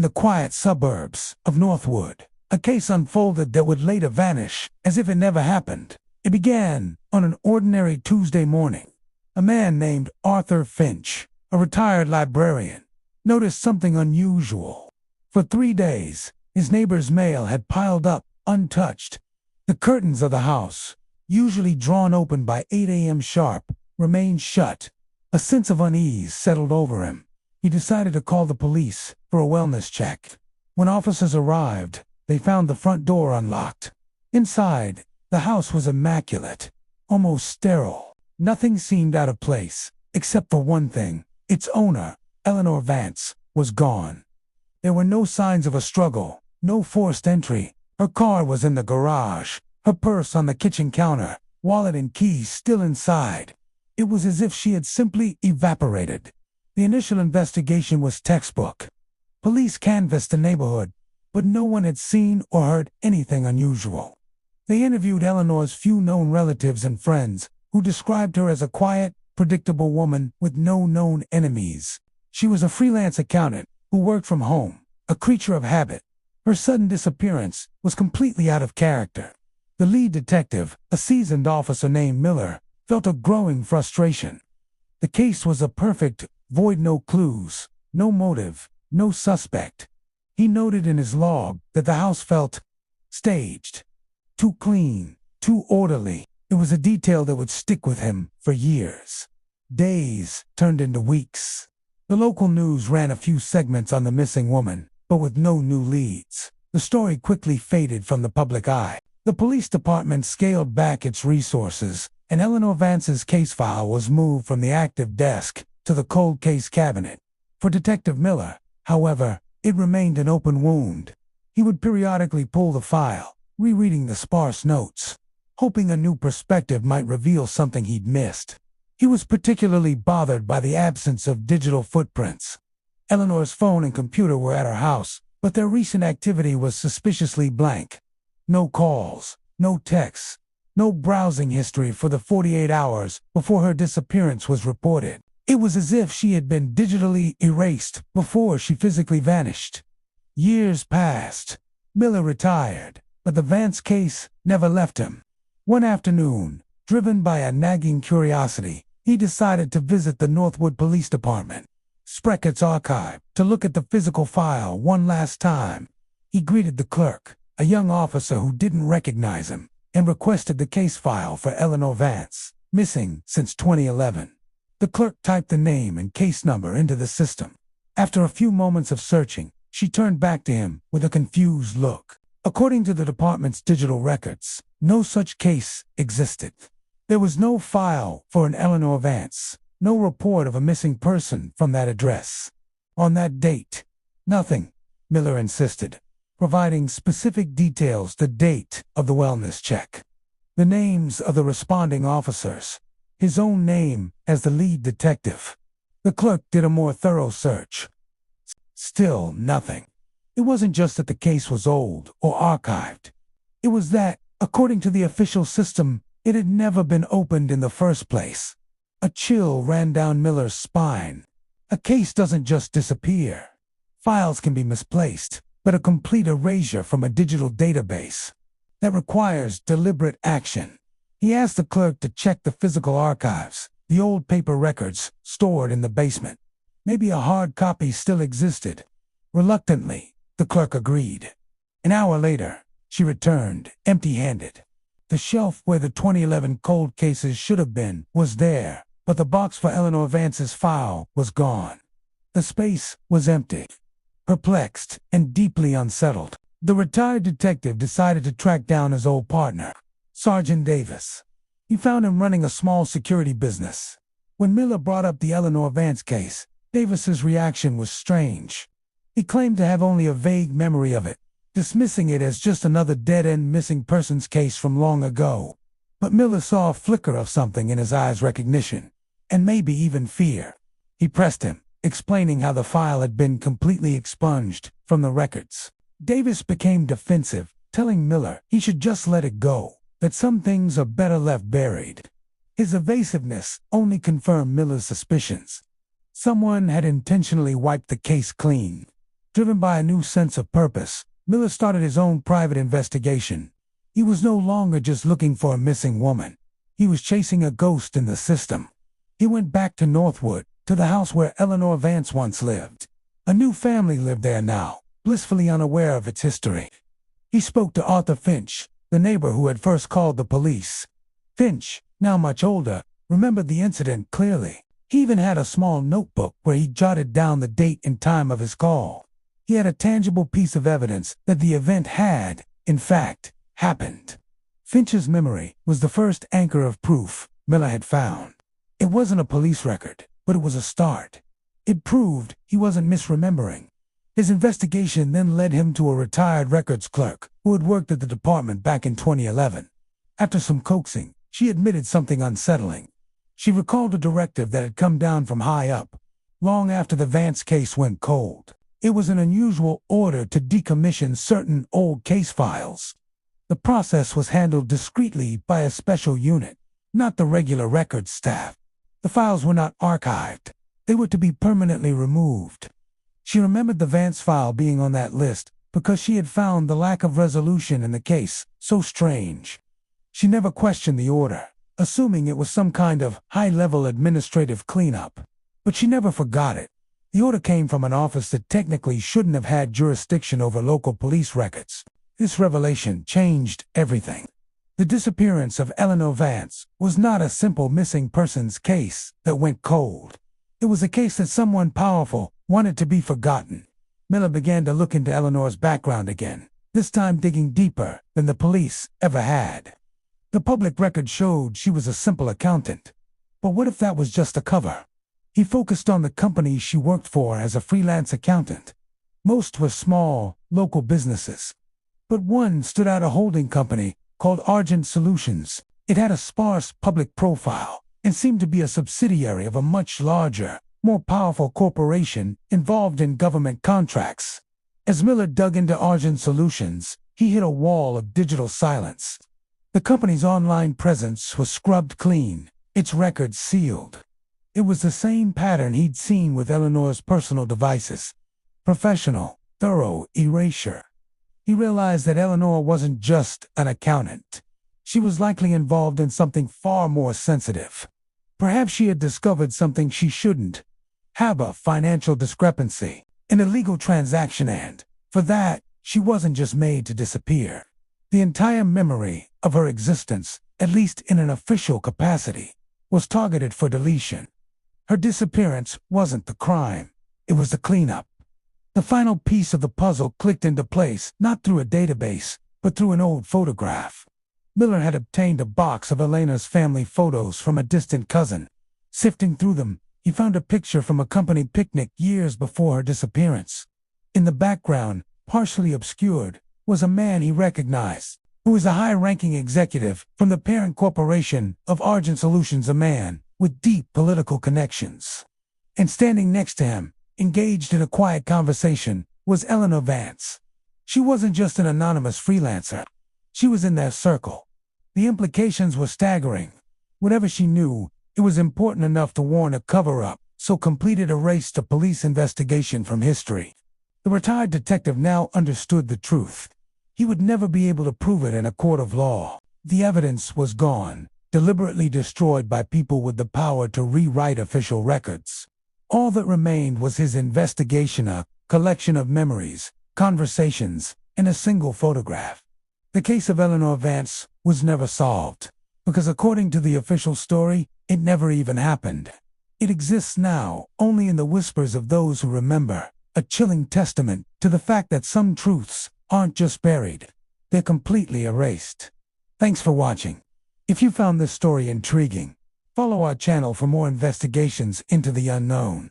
the quiet suburbs of Northwood, a case unfolded that would later vanish as if it never happened. It began on an ordinary Tuesday morning. A man named Arthur Finch, a retired librarian, noticed something unusual. For 3 days, his neighbor's mail had piled up, untouched. The curtains of the house, usually drawn open by 8 a.m. sharp, remained shut. A sense of unease settled over him. He decided to call the police for a wellness check. When officers arrived, they found the front door unlocked. Inside, the house was immaculate, almost sterile. Nothing seemed out of place, except for one thing. Its owner, Eleanor Vance, was gone. There were no signs of a struggle, no forced entry. Her car was in the garage, her purse on the kitchen counter, wallet and keys still inside. It was as if she had simply evaporated. The initial investigation was textbook. Police canvassed the neighborhood, but no one had seen or heard anything unusual. They interviewed Eleanor's few known relatives and friends, who described her as a quiet, predictable woman with no known enemies. She was a freelance accountant who worked from home, a creature of habit. Her sudden disappearance was completely out of character. The lead detective, a seasoned officer named Miller, felt a growing frustration. The case was a perfect void, no clues, no motive, no suspect. He noted in his log that the house felt staged, too clean, too orderly. It was a detail that would stick with him for years. Days turned into weeks. The local news ran a few segments on the missing woman, but with no new leads. The story quickly faded from the public eye. The police department scaled back its resources, and Eleanor Vance's case file was moved from the active desk to the cold case cabinet. For Detective Miller, however, it remained an open wound. He would periodically pull the file, rereading the sparse notes, hoping a new perspective might reveal something he'd missed. He was particularly bothered by the absence of digital footprints. Eleanor's phone and computer were at her house, but their recent activity was suspiciously blank. No calls, no texts, no browsing history for the 48 hours before her disappearance was reported. It was as if she had been digitally erased before she physically vanished. Years passed. Miller retired, but the Vance case never left him. One afternoon, driven by a nagging curiosity, he decided to visit the Northwood Police Department, Spreckett's archive, to look at the physical file one last time. He greeted the clerk, a young officer who didn't recognize him, and requested the case file for Eleanor Vance, missing since 2011. The clerk typed the name and case number into the system. After a few moments of searching, she turned back to him with a confused look. According to the department's digital records, no such case existed. There was no file for an Eleanor Vance, no report of a missing person from that address. On that date, nothing, Miller insisted, providing specific details: the date of the wellness check, the names of the responding officers, his own name as the lead detective. The clerk did a more thorough search. Still nothing. It wasn't just that the case was old or archived. It was that, according to the official system, it had never been opened in the first place. A chill ran down Miller's spine. A case doesn't just disappear. Files can be misplaced, but a complete erasure from a digital database, that requires deliberate action. He asked the clerk to check the physical archives, the old paper records stored in the basement. Maybe a hard copy still existed. Reluctantly, the clerk agreed. An hour later, she returned, empty-handed. The shelf where the 2011 cold cases should have been was there, but the box for Eleanor Vance's file was gone. The space was empty. Perplexed and deeply unsettled, the retired detective decided to track down his old partner, Sergeant Davis. He found him running a small security business. When Miller brought up the Eleanor Vance case, Davis's reaction was strange. He claimed to have only a vague memory of it, dismissing it as just another dead-end missing persons case from long ago. But Miller saw a flicker of something in his eyes: recognition, and maybe even fear. He pressed him, explaining how the file had been completely expunged from the records. Davis became defensive, telling Miller he should just let it go, that some things are better left buried. His evasiveness only confirmed Miller's suspicions. Someone had intentionally wiped the case clean. Driven by a new sense of purpose, Miller started his own private investigation. He was no longer just looking for a missing woman. He was chasing a ghost in the system. He went back to Northwood, to the house where Eleanor Vance once lived. A new family lived there now, blissfully unaware of its history. He spoke to Arthur Finch, the neighbor who had first called the police. Finch, now much older, remembered the incident clearly. He even had a small notebook where he jotted down the date and time of his call. He had a tangible piece of evidence that the event had, in fact, happened. Finch's memory was the first anchor of proof Miller had found. It wasn't a police record, but it was a start. It proved he wasn't misremembering. His investigation then led him to a retired records clerk who had worked at the department back in 2011. After some coaxing, she admitted something unsettling. She recalled a directive that had come down from high up, long after the Vance case went cold. It was an unusual order to decommission certain old case files. The process was handled discreetly by a special unit, not the regular records staff. The files were not archived. They were to be permanently removed. She remembered the Vance file being on that list because she had found the lack of resolution in the case so strange. She never questioned the order, assuming it was some kind of high-level administrative cleanup. But she never forgot it. The order came from an office that technically shouldn't have had jurisdiction over local police records. This revelation changed everything. The disappearance of Eleanor Vance was not a simple missing persons case that went cold. It was a case that someone powerful wanted to be forgotten. Miller began to look into Eleanor's background again, this time digging deeper than the police ever had. The public record showed she was a simple accountant. But what if that was just a cover? He focused on the companies she worked for as a freelance accountant. Most were small, local businesses. But one stood out, a holding company called Argent Solutions. It had a sparse public profile and seemed to be a subsidiary of a much larger, more powerful corporation involved in government contracts. As Miller dug into Argent Solutions, he hit a wall of digital silence. The company's online presence was scrubbed clean, its records sealed. It was the same pattern he'd seen with Eleanor's personal devices. Professional, thorough erasure. He realized that Eleanor wasn't just an accountant. She was likely involved in something far more sensitive. Perhaps she had discovered something she shouldn't. Have a financial discrepancy, an illegal transaction, and, for that, she wasn't just made to disappear. The entire memory of her existence, at least in an official capacity, was targeted for deletion. Her disappearance wasn't the crime, it was the cleanup. The final piece of the puzzle clicked into place, not through a database, but through an old photograph. Miller had obtained a box of Elena's family photos from a distant cousin. Sifting through them, he found a picture from a company picnic years before her disappearance. In the background, partially obscured, was a man he recognized, who was a high-ranking executive from the parent corporation of Argent Solutions, a man with deep political connections. And standing next to him, engaged in a quiet conversation, was Eleanor Vance. She wasn't just an anonymous freelancer. She was in their circle. The implications were staggering. Whatever she knew, it was important enough to warrant a cover-up, so completed a race to police investigation from history. The retired detective now understood the truth. He would never be able to prove it in a court of law. The evidence was gone, deliberately destroyed by people with the power to rewrite official records. All that remained was his investigation, a collection of memories, conversations, and a single photograph. The case of Eleanor Vance was never solved, because according to the official story, it never even happened. It exists now only in the whispers of those who remember, a chilling testament to the fact that some truths aren't just buried, they're completely erased. Thanks for watching. If you found this story intriguing, follow our channel for more investigations into the unknown.